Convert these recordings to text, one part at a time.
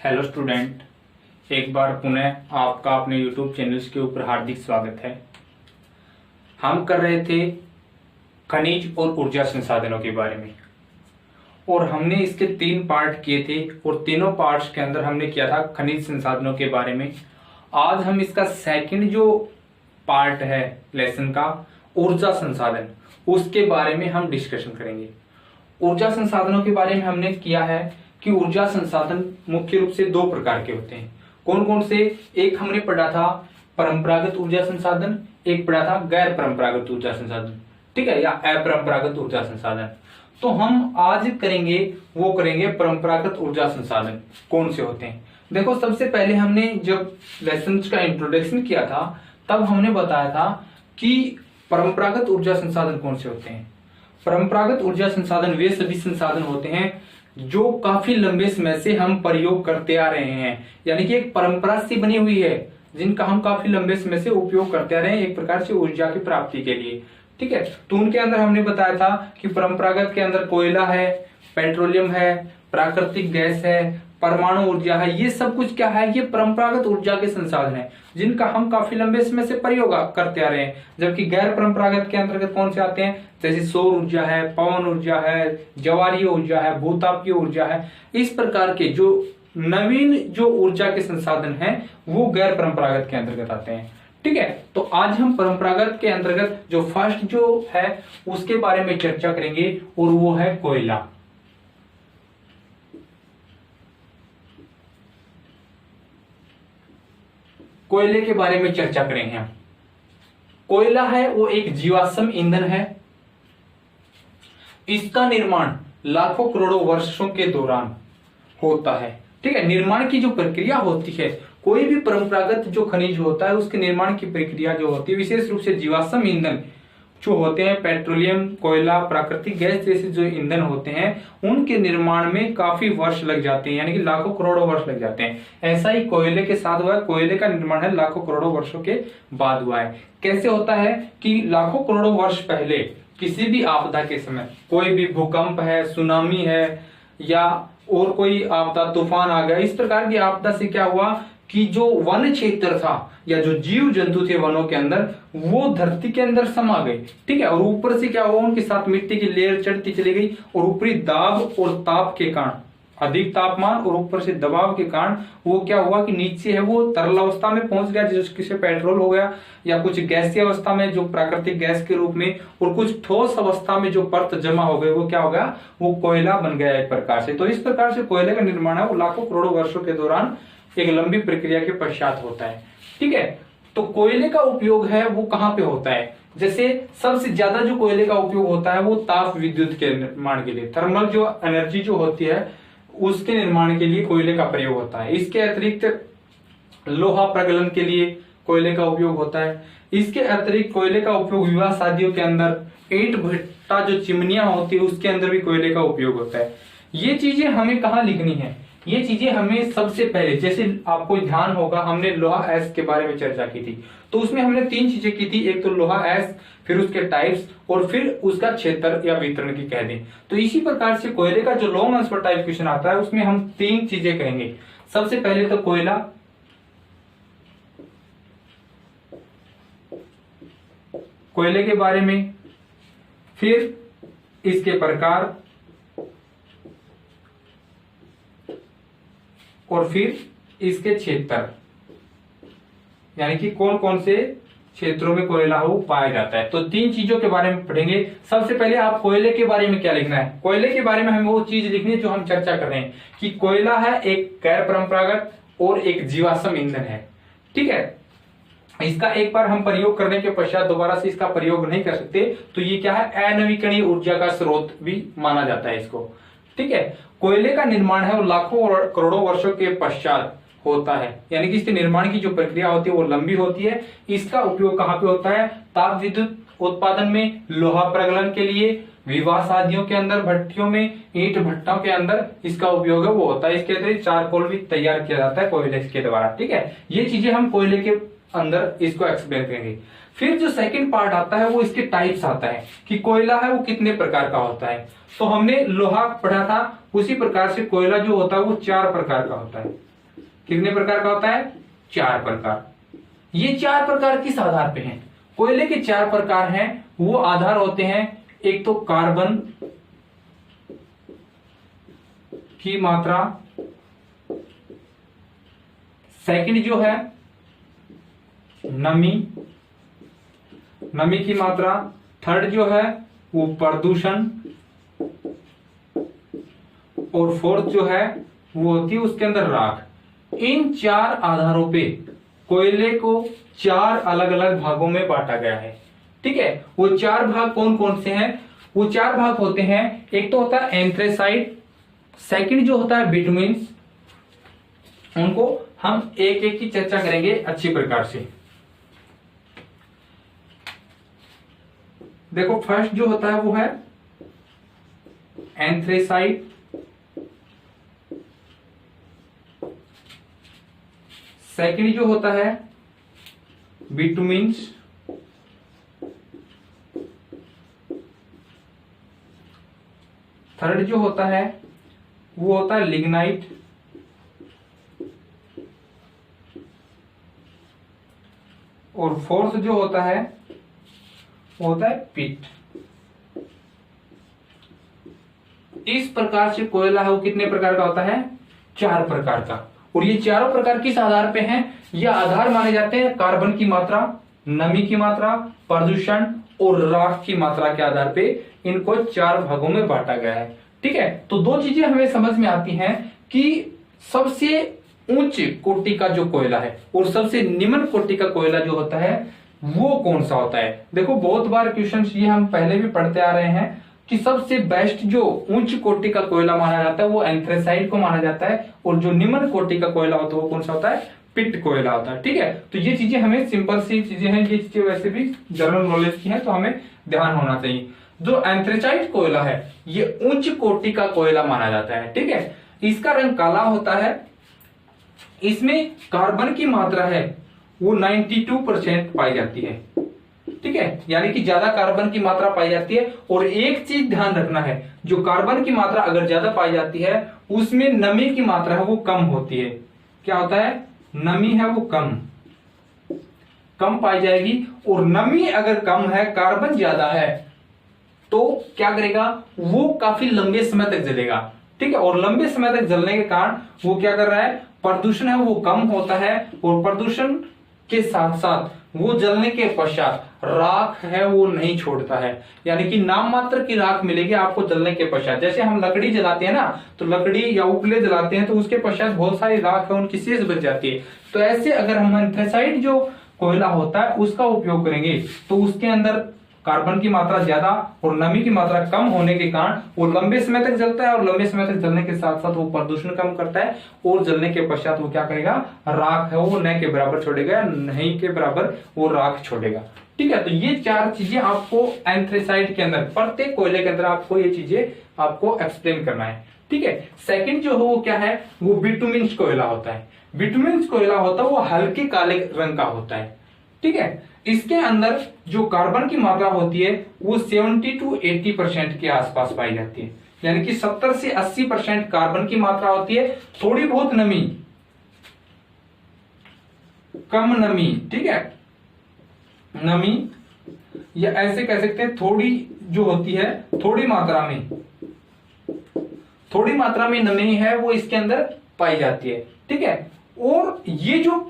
Hello student, एक बार पुनः आपका अपने YouTube चैनल्स के ऊपर हार्दिक स्वागत है। हम कर रहे थे खनिज और ऊर्जा संसाधनों के बारे में और हमने इसके 3 पार्ट किए थे और तीनों पार्ट्स के अंदर हमने किया था खनिज संसाधनों के बारे में। आज हम इसका सेकंड जो पार्ट है लेसन का ऊर्जा संसाधन, उसके बारे में हम डिस्कशन करेंगे। ऊर्जा संसाधनों के बारे में हमने किया है कि ऊर्जा संसाधन मुख्य रूप से 2 प्रकार के होते हैं। कौन कौन से? एक हमने पढ़ा था परंपरागत ऊर्जा संसाधन, एक पढ़ा था गैर परंपरागत ऊर्जा संसाधन, ठीक है, या अपरंपरागत ऊर्जा संसाधन। तो हम आज करेंगे परंपरागत ऊर्जा संसाधन कौन से होते हैं। देखो, सबसे पहले हमने जब लेसन का इंट्रोडक्शन किया था तब हमने बताया था कि परंपरागत ऊर्जा संसाधन कौन से होते हैं। परंपरागत ऊर्जा संसाधन वे सभी संसाधन होते हैं जो काफी लंबे समय से हम प्रयोग करते आ रहे हैं, यानी कि एक परंपरा सी बनी हुई है जिनका हम काफी लंबे समय से उपयोग करते आ रहे हैं एक प्रकार से ऊर्जा की प्राप्ति के लिए, ठीक है। तो उनके अंदर हमने बताया था कि परंपरागत के अंदर कोयला है, पेट्रोलियम है, प्राकृतिक गैस है, परमाणु ऊर्जा है। ये सब कुछ क्या है? ये परंपरागत ऊर्जा के संसाधन है जिनका हम काफी लंबे समय से प्रयोग करते आ रहे हैं। जबकि गैर परंपरागत के अंतर्गत कौन से आते हैं? जैसे सौर ऊर्जा है, पवन ऊर्जा है, ज्वारीय ऊर्जा है, भूतापीय ऊर्जा है। इस प्रकार के जो नवीन जो ऊर्जा के संसाधन हैं वो गैर परंपरागत के अंतर्गत आते हैं, ठीक है। तो आज हम परंपरागत के अंतर्गत जो फर्स्ट जो है उसके बारे में चर्चा करेंगे और वो है कोयला। कोयले के बारे में चर्चा करेंगे हम। कोयला है वो एक जीवाश्म ईंधन है। इसका निर्माण लाखों करोड़ों वर्षों के दौरान होता है, ठीक है। निर्माण की जो प्रक्रिया होती है, कोई भी परंपरागत जो खनिज होता है उसके निर्माण की प्रक्रिया जो होती है, विशेष रूप से जीवाश्म ईंधन जो होते हैं, पेट्रोलियम, कोयला, प्राकृतिक गैस जैसे जो ईंधन होते हैं उनके निर्माण में काफी वर्ष लग जाते हैं, यानी कि लाखों करोड़ों वर्ष लग जाते हैं। ऐसा ही कोयले के साथ हुआ है। कोयले का निर्माण है लाखों करोड़ों वर्षों के बाद हुआ है। कैसे होता है कि लाखों करोड़ों वर्ष पहले किसी भी आपदा के समय, कोई भी भूकंप है, सुनामी है या और कोई आपदा, तूफान आ गया, इस प्रकार की आपदा से क्या हुआ कि जो वन क्षेत्र था या जो जीव जंतु थे वनों के अंदर वो धरती के अंदर समा गए, ठीक है। और ऊपर से क्या हुआ, उनके साथ मिट्टी की लेयर चढ़ती चली गई और ऊपरी दाब और ताप के कारण, अधिक तापमान और ऊपर से दबाव के कारण वो क्या हुआ कि नीचे है वो तरल अवस्था में पहुंच गया, जिससे पेट्रोल हो गया, या कुछ गैसीय अवस्था में जो प्राकृतिक गैस के रूप में, और कुछ ठोस अवस्था में जो परत जमा हो गए वो क्या हो गया, वो कोयला बन गया एक प्रकार से। तो इस प्रकार से कोयले का निर्माण है वो लाखों करोड़ों वर्षों के दौरान एक लंबी प्रक्रिया के पश्चात होता है, ठीक है। तो कोयले का उपयोग है वो कहां पे होता है? जैसे सबसे ज्यादा जो कोयले का उपयोग होता है वो ताप विद्युत के निर्माण के लिए, थर्मल जो एनर्जी जो होती है उसके निर्माण के लिए कोयले का प्रयोग होता है। इसके अतिरिक्त लोहा प्रगलन के लिए कोयले का उपयोग होता है। इसके अतिरिक्त कोयले का उपयोग विवाह शादियों के अंदर, ईंट भट्टा जो चिमनियां होती है उसके अंदर भी कोयले का उपयोग होता है। ये चीजें हमें कहाँ लिखनी है? ये चीजें हमें सबसे पहले, जैसे आपको ध्यान होगा हमने लोहा एस के बारे में चर्चा की थी, तो उसमें हमने 3 चीजें की थी। एक तो लोहा एस, फिर उसके टाइप्स और फिर उसका क्षेत्र या वितरण की कह दें। तो इसी प्रकार से कोयले का जो लॉन्ग आंसर टाइप क्वेश्चन आता है उसमें हम 3 चीजें कहेंगे। सबसे पहले तो कोयला, कोयले के बारे में, फिर इसके प्रकार और फिर इसके क्षेत्र, यानी कि कौन कौन से क्षेत्रों में कोयला हो पाया जाता है। तो 3 चीजों के बारे में पढ़ेंगे। सबसे पहले आप कोयले के बारे में क्या लिखना है? कोयले के बारे में हमें वो चीज लिखनी है जो हम चर्चा कर रहे हैं कि कोयला है एक गैर परंपरागत और एक जीवाश्म ईंधन है, ठीक है। इसका एक बार हम प्रयोग करने के पश्चात दोबारा से इसका प्रयोग नहीं कर सकते, तो ये क्या है, अनवीकरणीय ऊर्जा का स्रोत भी माना जाता है इसको, ठीक है। कोयले का निर्माण है वो लाखों करोड़ों वर्षों के पश्चात होता है, यानी कि इसके निर्माण की जो प्रक्रिया होती है वो लंबी होती है। इसका उपयोग कहाँ पे होता है? ताप विद्युत उत्पादन में, लोहा प्रगलन के लिए, विवाह शादियों के अंदर, भट्टियों में, ईंट भट्टों के अंदर इसका उपयोग है वो होता है। इसके अतिरिक्त चारकोल भी तैयार किया जाता है कोयले के द्वारा, ठीक है। ये चीजें हम कोयले के अंदर इसको एक्सप्लेन करेंगे। फिर जो सेकंड पार्ट आता है वो इसके टाइप्स आता है कि कोयला है वो कितने प्रकार का होता है। तो हमने लोहा पढ़ा था, उसी प्रकार से कोयला जो होता है वो 4 प्रकार का होता है। कितने प्रकार का होता है? 4 प्रकार। ये 4 प्रकार किस आधार पे हैं? कोयले के 4 प्रकार हैं। वो आधार होते हैं, एक तो कार्बन की मात्रा, सेकंड जो है नमी की मात्रा, थर्ड जो है वो प्रदूषण, और फोर्थ जो है वो होती है उसके अंदर राख। इन 4 आधारों पे कोयले को 4 अलग अलग भागों में बांटा गया है। ठीक है, वो 4 भाग कौन कौन से हैं? वो 4 भाग होते हैं, एक तो होता है एंथ्रेसाइट, सेकंड जो होता है बिटुमिन्स। उनको हम एक एक की चर्चा करेंगे अच्छी प्रकार से। देखो, फर्स्ट जो होता है वो है एंथ्रेसाइट, सेकंड जो होता है बिटुमिन्स, थर्ड जो होता है वो होता है लिग्नाइट, और फोर्थ जो होता है वो होता है पिट। इस प्रकार से कोयला है वो कितने प्रकार का होता है? 4 प्रकार का। और ये चारों प्रकार किस आधार पे हैं? ये आधार माने जाते हैं कार्बन की मात्रा, नमी की मात्रा, प्रदूषण और राख की मात्रा के आधार पे इनको 4 भागों में बांटा गया है। ठीक है, तो 2 चीजें हमें समझ में आती हैं कि सबसे उच्च कोटि का जो कोयला है और सबसे निम्न कोटि का कोयला जो होता है वो कौन सा होता है। देखो, बहुत बार क्वेश्चन ये हम पहले भी पढ़ते आ रहे हैं कि सबसे बेस्ट जो उच्च कोटि का कोयला माना जाता है वो एंथ्रेसाइट को माना जाता है, और जो निम्न कोटि का कोयला होता है वो कौन सा होता है? पिट कोयला होता है। ठीक है, तो ये चीजें हमें सिंपल सी चीजें हैं, ये चीजें वैसे भी जनरल नॉलेज की हैं, तो हमें ध्यान होना चाहिए। जो एंथ्रेसाइट कोयला है ये उच्च कोटि का कोयला माना जाता है। ठीक है, इसका रंग काला होता है, इसमें कार्बन की मात्रा है वो 92% पाई जाती है। ठीक है, यानी कि ज्यादा कार्बन की मात्रा पाई जाती है। और एक चीज ध्यान रखना है, जो कार्बन की मात्रा अगर ज्यादा पाई जाती है उसमें नमी की मात्रा है वो कम होती है। क्या होता है? नमी है वो कम पाई जाएगी। और नमी अगर कम है, कार्बन ज्यादा है, तो क्या करेगा? वो काफी लंबे समय तक जलेगा। ठीक है, और लंबे समय तक जलने के कारण वो क्या कर रहा है? प्रदूषण है वो कम होता है, और प्रदूषण के साथ साथ वो जलने के पश्चात राख है वो नहीं छोड़ता है, यानी कि नाम मात्र की राख मिलेगी आपको जलने के पश्चात। जैसे हम लकड़ी जलाते हैं ना, तो लकड़ी या उपले जलाते हैं तो उसके पश्चात बहुत सारी राख है उनकी शेष बच जाती है। तो ऐसे अगर हम एंथ्रेसाइट जो कोयला होता है उसका उपयोग करेंगे तो उसके अंदर कार्बन की मात्रा ज्यादा और नमी की मात्रा कम होने के कारण वो लंबे समय तक जलता है, और लंबे समय तक जलने के साथ साथ वो प्रदूषण कम करता है, और जलने के पश्चात वो क्या करेगा? राख है वो न के बराबर छोड़ेगा, नहीं के बराबर वो राख छोड़ेगा। ठीक है, तो ये 4 चीजें आपको एंथ्रेसाइट के अंदर, प्रत्येक कोयले के अंदर आपको ये चीजें आपको एक्सप्लेन करना है। ठीक है, सेकंड जो है वो क्या है? वो बिटुमिन्स कोयला होता है। बिटुमिन्स कोयला होता है वो हल्के काले रंग का होता है। ठीक है, इसके अंदर जो कार्बन की मात्रा होती है वो 70 to 80% के आसपास पाई जाती है, यानी कि 70 से 80% कार्बन की मात्रा होती है, थोड़ी बहुत नमी, कम नमी। ठीक है, नमी या ऐसे कह सकते हैं थोड़ी जो होती है, थोड़ी मात्रा में नमी है वो इसके अंदर पाई जाती है। ठीक है, और ये जो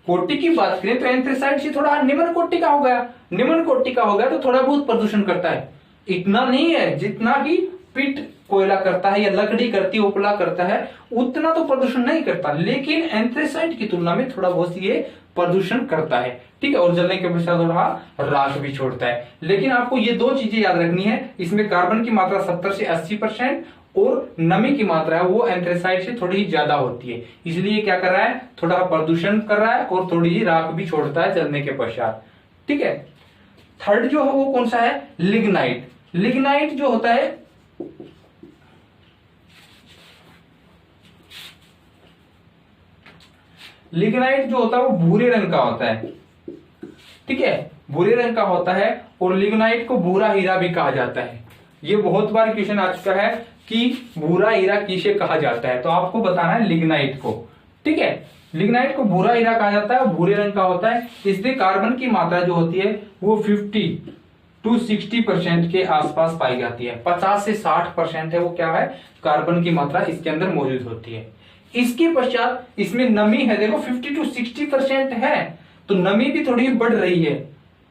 कोटि की बात करें तो एंथ्रेसाइट से थोड़ा निम्न कोटि का हो गया। निम्न कोटि का हो गया तो थोड़ा बहुत प्रदूषण करता है, इतना नहीं है जितना कि पिट कोयला करता है या लकड़ी करती है, उपला करता है, उतना तो प्रदूषण नहीं करता, लेकिन एंथ्रेसाइट की तुलना में थोड़ा बहुत ये प्रदूषण करता है। ठीक है, और जलने के पश्चात थोड़ा राख भी छोड़ता है। लेकिन आपको ये 2 चीजें याद रखनी है, इसमें कार्बन की मात्रा 70 से 80% और नमी की मात्रा है वो एंथ्रेसाइट से थोड़ी ज्यादा होती है, इसलिए क्या कर रहा है? थोड़ा प्रदूषण कर रहा है और थोड़ी ही राख भी छोड़ता है जलने के पश्चात। ठीक है, थर्ड जो है वो कौन सा है? लिग्नाइट। लिग्नाइट जो होता है लिग्नाइट जो होता है वो भूरे रंग का होता है। ठीक है, भूरे रंग का होता है, और लिग्नाइट को भूरा हीरा भी कहा जाता है। ये बहुत बार क्वेश्चन आ चुका है कि भूरा हीरा किसे कहा जाता है, तो आपको बताना है लिग्नाइट को। ठीक है। लिग्नाइट को भूरा हीरा कहा जाता है, भूरे रंग का होता है, इसमें कार्बन की मात्रा जो होती है वो 50 to 60% के आसपास पाई जाती है। 50 से 60% है वो क्या है, कार्बन की मात्रा इसके अंदर मौजूद होती है। इसके पश्चात इसमें नमी है, देखो 50 to 60% है, तो नमी भी थोड़ी बढ़ रही है।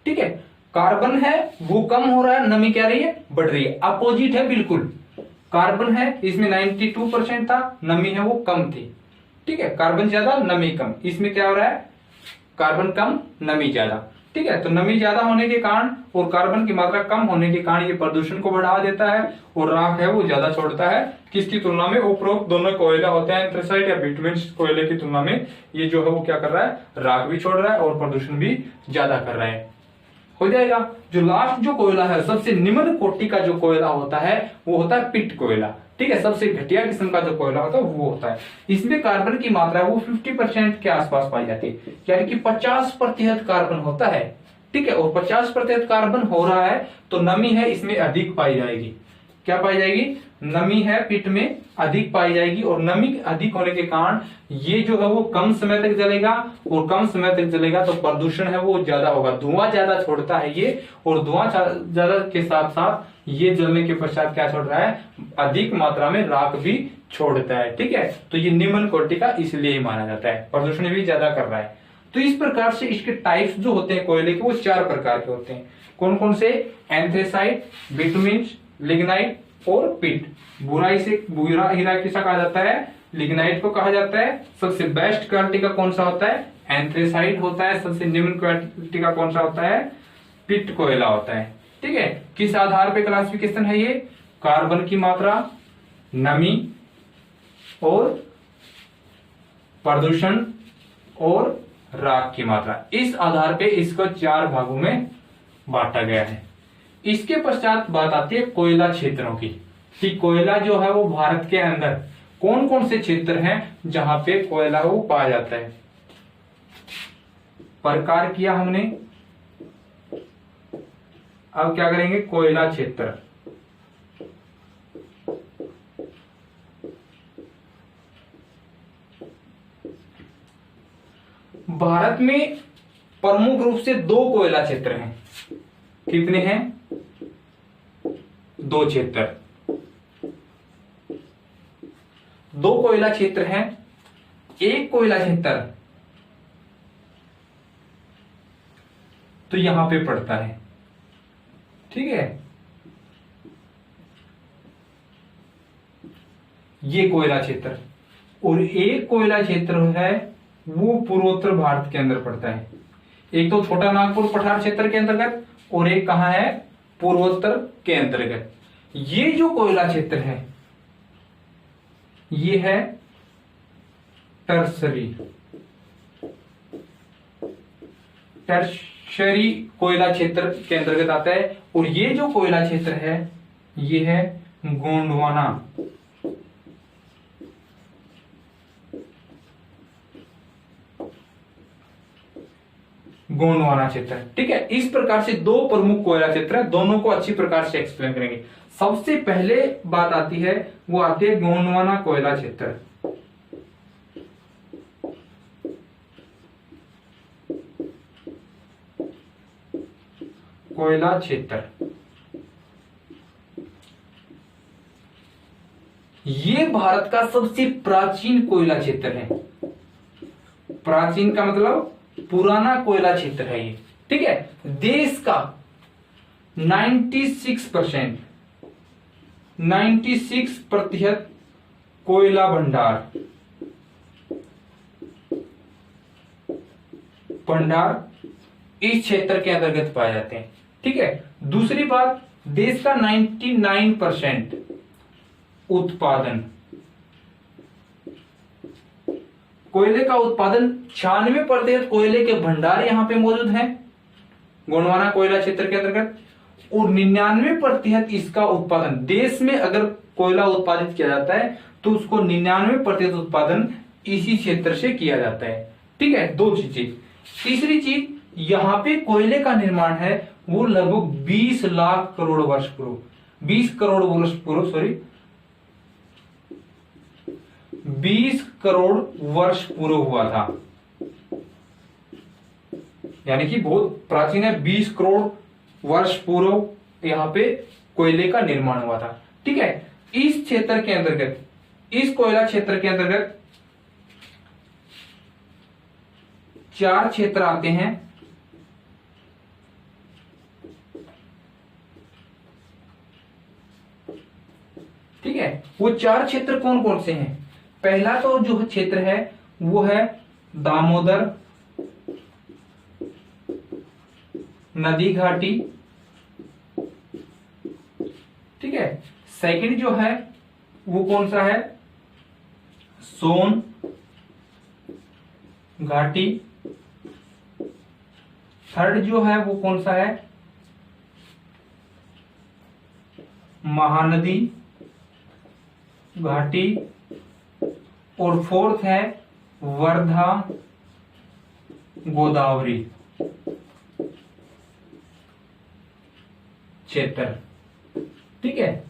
ठीक है, कार्बन है वो कम हो रहा है, नमी क्या रही है, बढ़ रही है। अपोजिट है बिल्कुल, कार्बन है इसमें 92% था, नमी है वो कम थी। ठीक है, कार्बन ज्यादा नमी कम, इसमें क्या हो रहा है, कार्बन कम नमी ज्यादा। ठीक है, तो नमी ज्यादा होने के कारण और कार्बन की मात्रा कम होने के कारण ये प्रदूषण को बढ़ा देता है और राख है वो ज्यादा छोड़ता है। किसकी तुलना में, उपरोक्त दोनों कोयला होते हैं एंथ्रेसाइट या बिटुमेन कोयले की तुलना में ये जो है वो क्या कर रहा है, राख भी छोड़ रहा है और प्रदूषण भी ज्यादा कर रहा है। हो जाएगा। जो लास्ट जो कोयला है, सबसे निम्न कोटि का जो कोयला होता है वो होता है पिट कोयला। ठीक है, सबसे घटिया किस्म का जो कोयला होता है वो होता है, इसमें कार्बन की मात्रा वो 50% के आसपास पाई जाती है, यानी कि 50% कार्बन होता है। ठीक है, और 50% कार्बन हो रहा है तो नमी है इसमें अधिक पाई जाएगी। क्या पाई जाएगी, नमी है पिट में अधिक पाई जाएगी, और नमी अधिक होने के कारण ये जो है वो कम समय तक जलेगा, और कम समय तक जलेगा तो प्रदूषण है वो ज्यादा होगा, धुआं ज्यादा छोड़ता है ये, और धुआं ज्यादा के साथ साथ ये जलने के पश्चात क्या छोड़ रहा है, अधिक मात्रा में राख भी छोड़ता है। ठीक है, तो ये निम्न कोटि का इसलिए ही माना जाता है, प्रदूषण भी ज्यादा कर रहा है। तो इस प्रकार से इसके टाइप्स जो होते हैं कोयले के वो 4 प्रकार के होते हैं। कौन कौन से, एंथ्रेसाइट, बिटुमेन, लिग्नाइट और पिट। भूरा हीरा किसा कहा जाता है, लिग्नाइट को कहा जाता है। सबसे बेस्ट क्वालिटी का कौन सा होता है, एंथ्रेसाइट होता है। सबसे निम्न क्वालिटी का कौन सा होता है, पिट कोयला होता है। ठीक है, किस आधार पे क्लासिफिकेशन है ये, कार्बन की मात्रा, नमी और प्रदूषण और राख की मात्रा, इस आधार पे इसको 4 भागों में बांटा गया है। इसके पश्चात बात आती है कोयला क्षेत्रों की, कि कोयला जो है वो भारत के अंदर कौन कौन से क्षेत्र हैं जहां पे कोयला वो पाया जाता है। प्रकार किया हमने, अब क्या करेंगे, कोयला क्षेत्र। भारत में प्रमुख रूप से 2 कोयला क्षेत्र हैं। कितने हैं, 2 क्षेत्र, 2 कोयला क्षेत्र हैं। एक कोयला क्षेत्र तो यहां पे पड़ता है, ठीक है, ये कोयला क्षेत्र, और एक कोयला क्षेत्र है वो पूर्वोत्तर भारत के अंदर पड़ता है। एक तो छोटा नागपुर पठार क्षेत्र के अंतर्गत, और एक कहां है, पूर्वोत्तर के अंतर्गत। ये जो कोयला क्षेत्र है ये है टर्शरी कोयला क्षेत्र के अंतर्गत आता है, और ये जो कोयला क्षेत्र है ये है गोंडवाना। गोंडवाना क्षेत्र। ठीक है, इस प्रकार से 2 प्रमुख कोयला क्षेत्र है, दोनों को अच्छी प्रकार से एक्सप्लेन करेंगे। सबसे पहले बात आती है वो आती है गोंडवाना कोयला क्षेत्र। कोयला क्षेत्र, ये भारत का सबसे प्राचीन कोयला क्षेत्र है। प्राचीन का मतलब पुराना कोयला क्षेत्र है ये। ठीक है, देश का 96% कोयला भंडार इस क्षेत्र के अंतर्गत पाए जाते हैं। ठीक है, दूसरी बात, देश का 99% उत्पादन, कोयले का उत्पादन, 96% कोयले के भंडार यहां पे मौजूद हैं गोंडवाना कोयला क्षेत्र के अंतर्गत, और 99% इसका उत्पादन, देश में अगर कोयला उत्पादित किया जाता है तो उसको 99% उत्पादन इसी क्षेत्र से किया जाता है। ठीक है, 2 चीजें। तीसरी चीज, यहां पे कोयले का निर्माण है वो लगभग 20 लाख करोड़ वर्ष पूर्व, 20 20 करोड़ वर्ष पूर्व हुआ था, यानी कि बहुत प्राचीन है। 20 करोड़ वर्ष पूर्व यहाँ पे कोयले का निर्माण हुआ था। ठीक है, इस क्षेत्र के अंतर्गत, इस कोयला क्षेत्र के अंतर्गत 4 क्षेत्र आते हैं। ठीक है, वो 4 क्षेत्र कौन कौन से हैं? पहला तो जो क्षेत्र है वो है दामोदर नदी घाटी। ठीक है, सेकंड जो है वो कौन सा है? सोन घाटी। थर्ड जो है वो कौन सा है? महानदी घाटी। और फोर्थ है वर्धा गोदावरी क्षेत्र। ठीक है,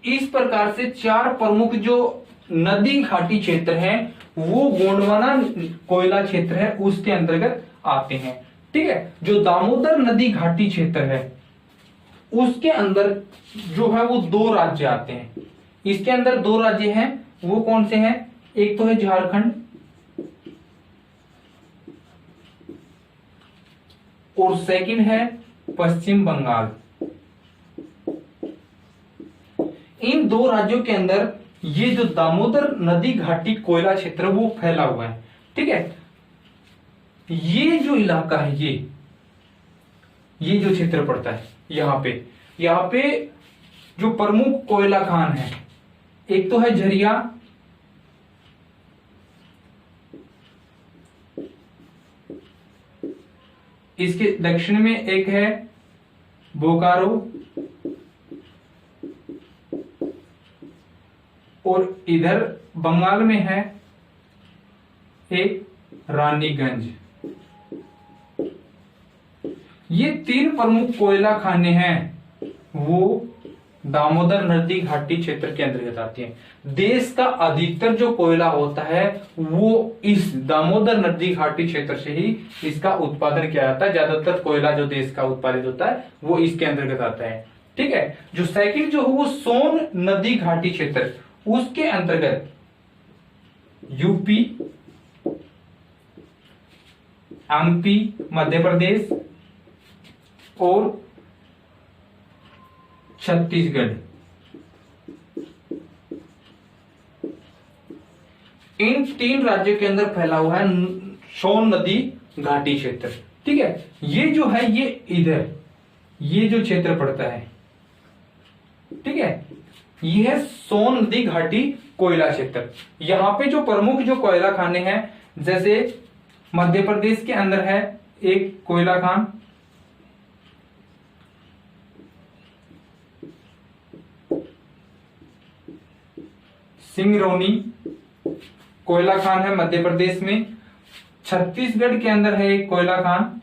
इस प्रकार से 4 प्रमुख जो नदी घाटी क्षेत्र हैं वो गोंडवाना कोयला क्षेत्र है उसके अंतर्गत आते हैं। ठीक है, जो दामोदर नदी घाटी क्षेत्र है उसके अंदर जो है वो 2 राज्य आते हैं। इसके अंदर 2 राज्य हैं, वो कौन से हैं? एक तो है झारखंड और सेकंड है पश्चिम बंगाल। इन 2 राज्यों के अंदर ये जो दामोदर नदी घाटी कोयला क्षेत्र वो फैला हुआ है। ठीक है, ये जो इलाका है, ये जो क्षेत्र पड़ता है यहाँ पे जो प्रमुख कोयला खान है, एक तो है झरिया, इसके दक्षिण में एक है बोकारो और इधर बंगाल में है एक रानीगंज। ये 3 प्रमुख कोयला खाने हैं वो दामोदर नदी घाटी क्षेत्र के अंतर्गत आती हैं। देश का अधिकतर जो कोयला होता है वो इस दामोदर नदी घाटी क्षेत्र से ही इसका उत्पादन किया जाता है। ज्यादातर कोयला जो देश का उत्पादित होता है वो इसके अंतर्गत आता है। ठीक है, जो सेकंड जो है वो सोन नदी घाटी क्षेत्र, उसके अंतर्गत यूपी, एमपी मध्य प्रदेश और छत्तीसगढ़, इन 3 राज्यों के अंदर फैला हुआ है सोन नदी घाटी क्षेत्र। ठीक है, ये जो है ये इधर ये जो क्षेत्र पड़ता है, ठीक है, ये है सोन नदी घाटी कोयला क्षेत्र। यहां पे जो प्रमुख जो कोयला खाने हैं, जैसे मध्य प्रदेश के अंदर है एक कोयला खान, सिंगरौनी कोयला खान है मध्य प्रदेश में। छत्तीसगढ़ के अंदर है एक कोयला खान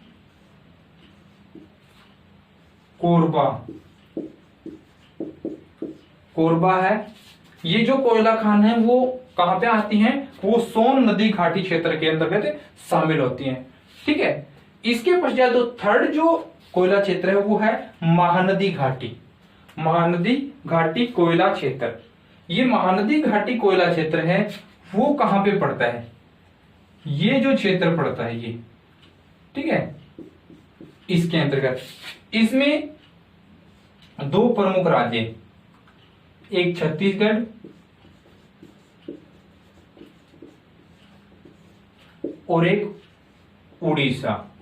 कोरबा है। ये जो कोयला खान है वो कहां पे आती हैं? वो सोन नदी घाटी क्षेत्र के अंतर्गत शामिल होती हैं। ठीक है, इसके पश्चात जो थर्ड जो कोयला क्षेत्र है वो है महानदी घाटी कोयला क्षेत्र। ये महानदी घाटी कोयला क्षेत्र है वो कहां पे पड़ता है? ये जो क्षेत्र पड़ता है ये, ठीक है, इसके अंतर्गत। इसमें 2 प्रमुख राज्य, एक छत्तीसगढ़ और एक उड़ीसा,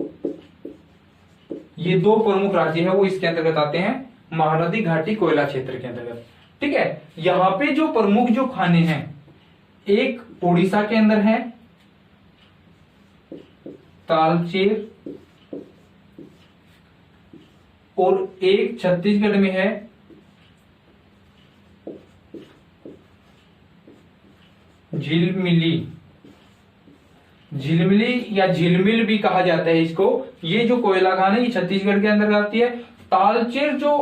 ये 2 प्रमुख राज्य है वो इसके अंतर्गत आते हैं महानदी घाटी कोयला क्षेत्र के अंतर्गत। ठीक है, यहां पे जो प्रमुख जो खाने हैं, एक उड़ीसा के अंदर है तालचेर और एक छत्तीसगढ़ में है झिलमिली या झिलमिल भी कहा जाता है इसको। ये जो कोयला खान है ये छत्तीसगढ़ के अंदर आती है। तालचेर जो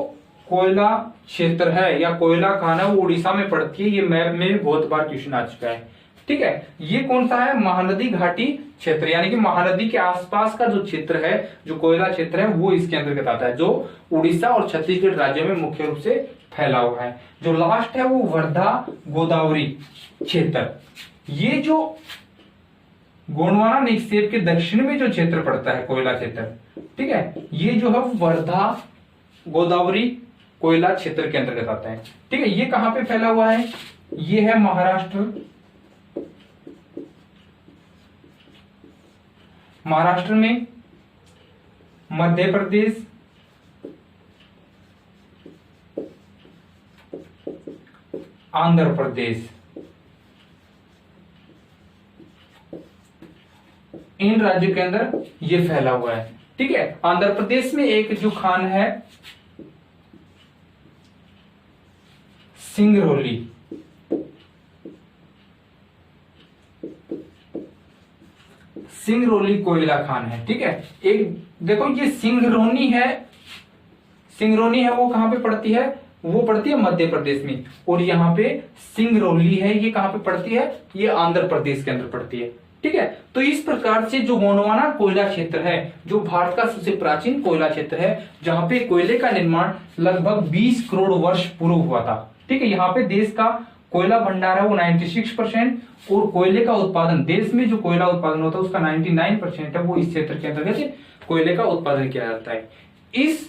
कोयला क्षेत्र है या कोयला खान है वो उड़ीसा में पड़ती है। ये मैप में बहुत बार क्वेश्चन आ चुका है। ठीक है, ये कौन सा है, महानदी घाटी क्षेत्र, यानी कि महानदी के आसपास का जो क्षेत्र है, जो कोयला क्षेत्र है, वो इसके अंतर्गत आता है, जो उड़ीसा और छत्तीसगढ़ राज्यों में मुख्य रूप से फैला हुआ है। जो लास्ट है वो वर्धा गोदावरी क्षेत्र, ये जो गोंडवाना निक्षेप के दक्षिण में जो क्षेत्र पड़ता है कोयला क्षेत्र, ठीक है, ये जो है वर्धा गोदावरी कोयला क्षेत्र के अंतर्गत आता है। ठीक है, ये कहां पे फैला हुआ है, ये है महाराष्ट्र, महाराष्ट्र में, मध्य प्रदेश, आंध्र प्रदेश, इन राज्यों के अंदर ये फैला हुआ है। ठीक है, आंध्र प्रदेश में एक जो खान है सिंगरौली, सिंगरौली कोयला खान है। ठीक है, एक देखो ये सिंगरौनी है, सिंगरौनी है वो कहां पे पड़ती है, वो पड़ती है मध्य प्रदेश में, और यहाँ पे सिंगरौली है, ये कहां पे पड़ती है, ये आंध्र प्रदेश के अंदर पड़ती है। ठीक है, तो इस प्रकार से जो गोंडवाना कोयला क्षेत्र है, जो भारत का सबसे प्राचीन कोयला क्षेत्र है, जहां पे कोयले का निर्माण लगभग 20 करोड़ वर्ष पूर्व हुआ था। ठीक है, यहाँ पे देश का कोयला भंडार है वो 96%, और कोयले का उत्पादन, देश में जो कोयला उत्पादन होता है उसका 99% है, वो इस क्षेत्र के अंतर्गत कोयले का उत्पादन किया जाता है। इस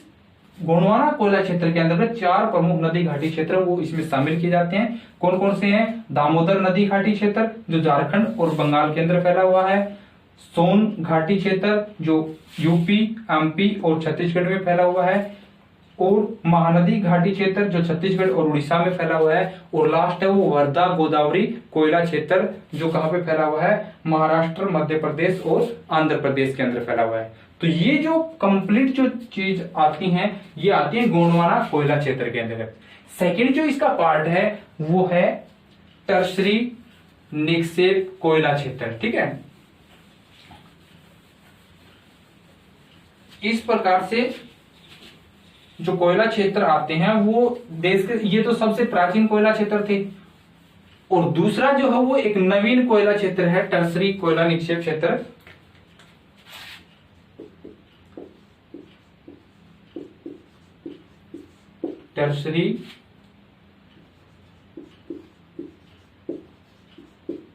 गोंडवाना कोयला क्षेत्र के अंतर्गत 4 प्रमुख नदी घाटी क्षेत्र वो इसमें शामिल किए जाते हैं। कौन कौन से हैं, दामोदर नदी घाटी क्षेत्र जो झारखंड और बंगाल के अंदर फैला हुआ है, सोन घाटी क्षेत्र जो यूपी, एमपी और छत्तीसगढ़ में फैला हुआ है, और महानदी घाटी क्षेत्र जो छत्तीसगढ़ और उड़ीसा में फैला हुआ है, और लास्ट है वो वर्धा गोदावरी कोयला क्षेत्र जो कहां पे फैला हुआ है, महाराष्ट्र, मध्य प्रदेश और आंध्र प्रदेश के अंदर फैला हुआ है। तो ये जो कंप्लीट जो चीज आती हैं, ये आती है गोंडवाना कोयला क्षेत्र के अंतर्गत। सेकंड जो इसका पार्ट है वो है टर्सरी निक्षेप कोयला क्षेत्र। ठीक है, इस प्रकार से जो कोयला क्षेत्र आते हैं वो देश के, ये तो सबसे प्राचीन कोयला क्षेत्र थे, और दूसरा जो है वो एक नवीन कोयला क्षेत्र है, टर्सरी कोयला निक्षेप क्षेत्र। टर्सरी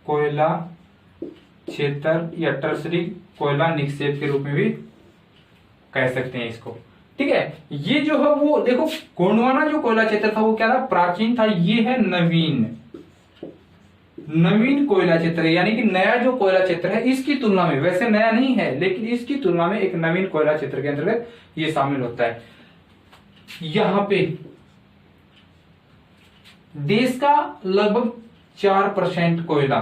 कोयला क्षेत्र या टर्सरी कोयला निक्षेप के रूप में भी कह सकते हैं इसको। ठीक है, ये जो है वो देखो गोंडवाना जो कोयला क्षेत्र था वो क्या था, प्राचीन था, ये है नवीन, नवीन कोयला क्षेत्र है, यानी कि नया जो कोयला क्षेत्र है इसकी तुलना में, वैसे नया नहीं है लेकिन इसकी तुलना में एक नवीन कोयला क्षेत्र के अंतर्गत ये शामिल होता है। यहां पे देश का लगभग 4% कोयला,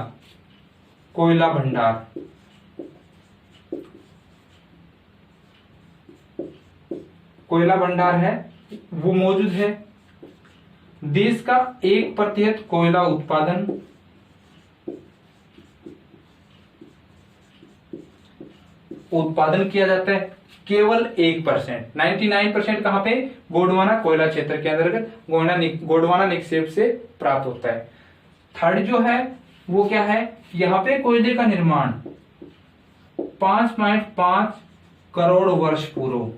कोयला भंडार, कोयला भंडार है वो मौजूद है। देश का 1% कोयला उत्पादन, किया जाता है, केवल 1%, 99% कहां पे, गोंडवाना कोयला क्षेत्र के अंतर्गत गोंडवाना निक्षेप से प्राप्त होता है। थर्ड जो है वो क्या है, यहां पे कोयले का निर्माण 5.5 करोड़ वर्ष पूर्व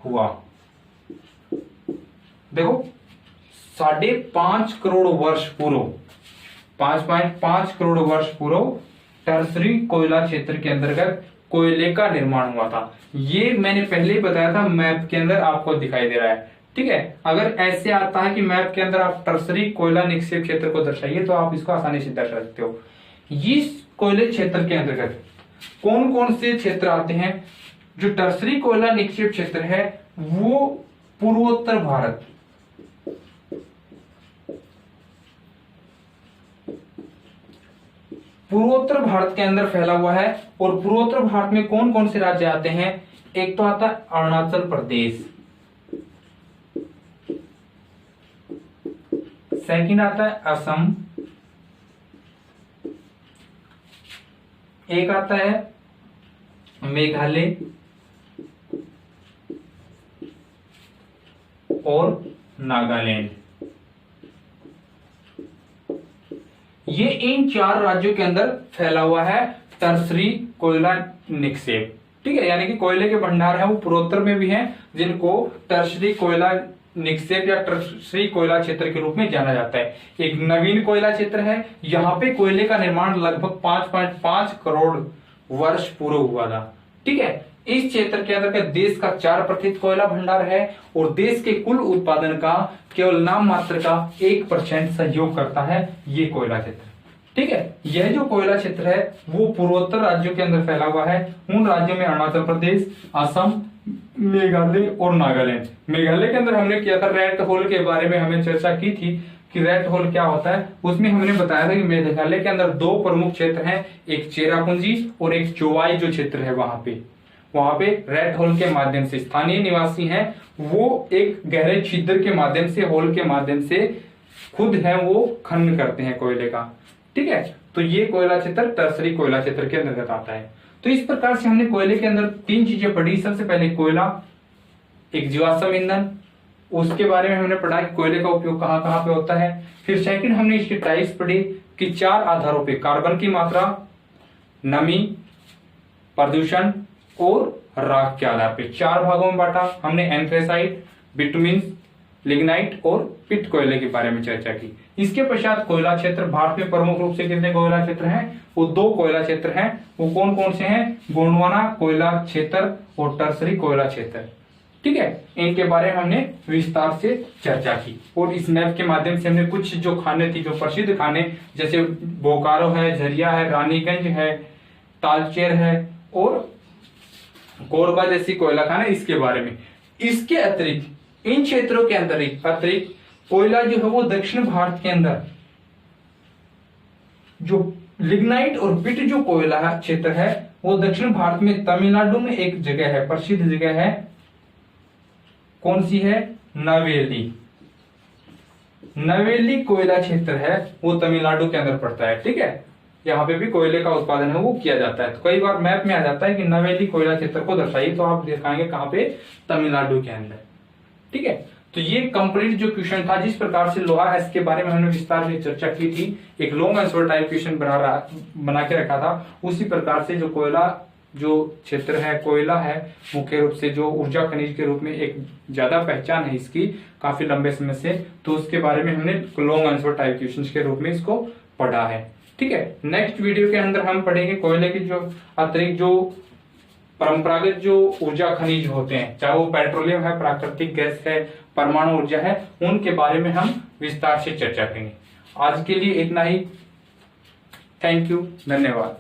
हुआ। देखो 5.5 करोड़ वर्ष पूर्व, 5.5 करोड़ वर्ष पूर्व टर्सरी कोयला क्षेत्र के अंतर्गत कोयले का निर्माण हुआ था। ये मैंने पहले ही बताया था, मैप के अंदर आपको दिखाई दे रहा है। ठीक है, अगर ऐसे आता है कि मैप के अंदर आप टर्सरी कोयला निक्षेप क्षेत्र को दर्शाइए तो आप इसको आसानी से दर्शा सकते हो। इस कोयले क्षेत्र के अंतर्गत कौन कौन से क्षेत्र आते हैं, जो टर्सरी कोयला निक्षेप क्षेत्र है वो पूर्वोत्तर भारत, पूर्वोत्तर भारत के अंदर फैला हुआ है। और पूर्वोत्तर भारत में कौन कौन से राज्य आते हैं, एक तो आता है अरुणाचल प्रदेश, सेकंड आता है असम, एक आता है मेघालय, और नागालैंड। ये इन 4 राज्यों के अंदर फैला हुआ है टर्सरी कोयला निक्षेप। ठीक है, यानी कि कोयले के भंडार है वो पूर्वोत्तर में भी हैं, जिनको टर्सरी कोयला निक्षेप या टर्सरी कोयला क्षेत्र के रूप में जाना जाता है। एक नवीन कोयला क्षेत्र है, यहाँ पे कोयले का निर्माण लगभग 5.5 करोड़ वर्ष पूर्व हुआ था। ठीक है, इस क्षेत्र के अंदर देश का 4% कोयला भंडार है और देश के कुल उत्पादन का केवल नाम मात्र का 1% सहयोग करता है ये कोयला क्षेत्र। ठीक है, यह जो कोयला क्षेत्र है वो पूर्वोत्तर राज्यों के अंदर फैला हुआ है। उन राज्यों में अरुणाचल प्रदेश, असम, मेघालय और नागालैंड। मेघालय के अंदर हमने किया था रेड होल के बारे में, हमें चर्चा की थी कि रेड होल क्या होता है। उसमें हमने बताया था कि मेघालय के अंदर 2 प्रमुख क्षेत्र हैं, एक चेरापूंजी और एक चोवाई जो क्षेत्र है वहां पे रेड होल के माध्यम से स्थानीय निवासी हैं, वो एक गहरे छिद्र के माध्यम से, होल के माध्यम से खुद है वो खनन करते हैं कोयले का। ठीक है, तो ये कोयला क्षेत्र टर्सरी कोयला क्षेत्र के अंतर्गत आता है। तो इस प्रकार से हमने कोयले के अंदर 3 चीजें पढ़ी। सबसे पहले कोयला एक जीवाश्म ईंधन, उसके बारे में हमने पढ़ा कि कोयले का उपयोग कहां कहां पे होता है। फिर सेकंड हमने इसकी टाइप्स पढ़ी कि 4 आधारों पे कार्बन की मात्रा, नमी, प्रदूषण और राख के आधार पे 4 भागों में बांटा हमने। एंथ्रेसाइट, बिटुमिन, लिग्नाइट और पिट कोयले के बारे में चर्चा की। इसके पश्चात कोयला क्षेत्र, भारत में प्रमुख रूप से कितने कोयला क्षेत्र हैं? वो 2 कोयला क्षेत्र हैं। वो कौन कौन से हैं? गोंडवाना कोयला क्षेत्र और टर्सरी कोयला क्षेत्र। ठीक है, इनके बारे में हमने विस्तार से चर्चा की और इस मैप के माध्यम से हमने कुछ जो खाने थी, जो प्रसिद्ध खाने, जैसे बोकारो है, झरिया है, रानीगंज है, तालचेर है और कोरबा जैसी कोयला खाना, इसके बारे में। इसके अतिरिक्त इन क्षेत्रों के अतिरिक्त कोयला जो है वो दक्षिण भारत के अंदर जो लिग्नाइट और पिट जो कोयला क्षेत्र है वो दक्षिण भारत में तमिलनाडु में एक जगह है, प्रसिद्ध जगह है। कौन सी है? नवेली कोयला क्षेत्र है, वो तमिलनाडु के अंदर पड़ता है। ठीक है, यहाँ पे भी कोयले का उत्पादन है वो किया जाता है। तो कई बार मैप में आ जाता है कि नवेली कोयला क्षेत्र को दर्शाइए, तो आप दिखाएंगे कहाँ पे? तमिलनाडु के अंदर। ठीक है, तो ये कंप्लीट जो क्वेश्चन था, जिस प्रकार से लोहा है इसके बारे में हमने विस्तार से चर्चा की थी, एक लॉन्ग आंसर टाइप क्वेश्चन बना के रखा था, उसी प्रकार से जो कोयला जो क्षेत्र है, कोयला है, मुख्य रूप से जो ऊर्जा खनिज के रूप में एक ज्यादा पहचान है इसकी काफी लंबे समय से, तो उसके बारे में हमने लॉन्ग आंसर टाइप क्वेश्चन के रूप में इसको पढ़ा है। ठीक है, नेक्स्ट वीडियो के अंदर हम पढ़ेंगे कोयले की जो अतिरिक्त जो परंपरागत जो ऊर्जा खनिज होते हैं, चाहे वो पेट्रोलियम है, प्राकृतिक गैस है, परमाणु ऊर्जा है, उनके बारे में हम विस्तार से चर्चा करेंगे। आज के लिए इतना ही। थैंक यू, धन्यवाद।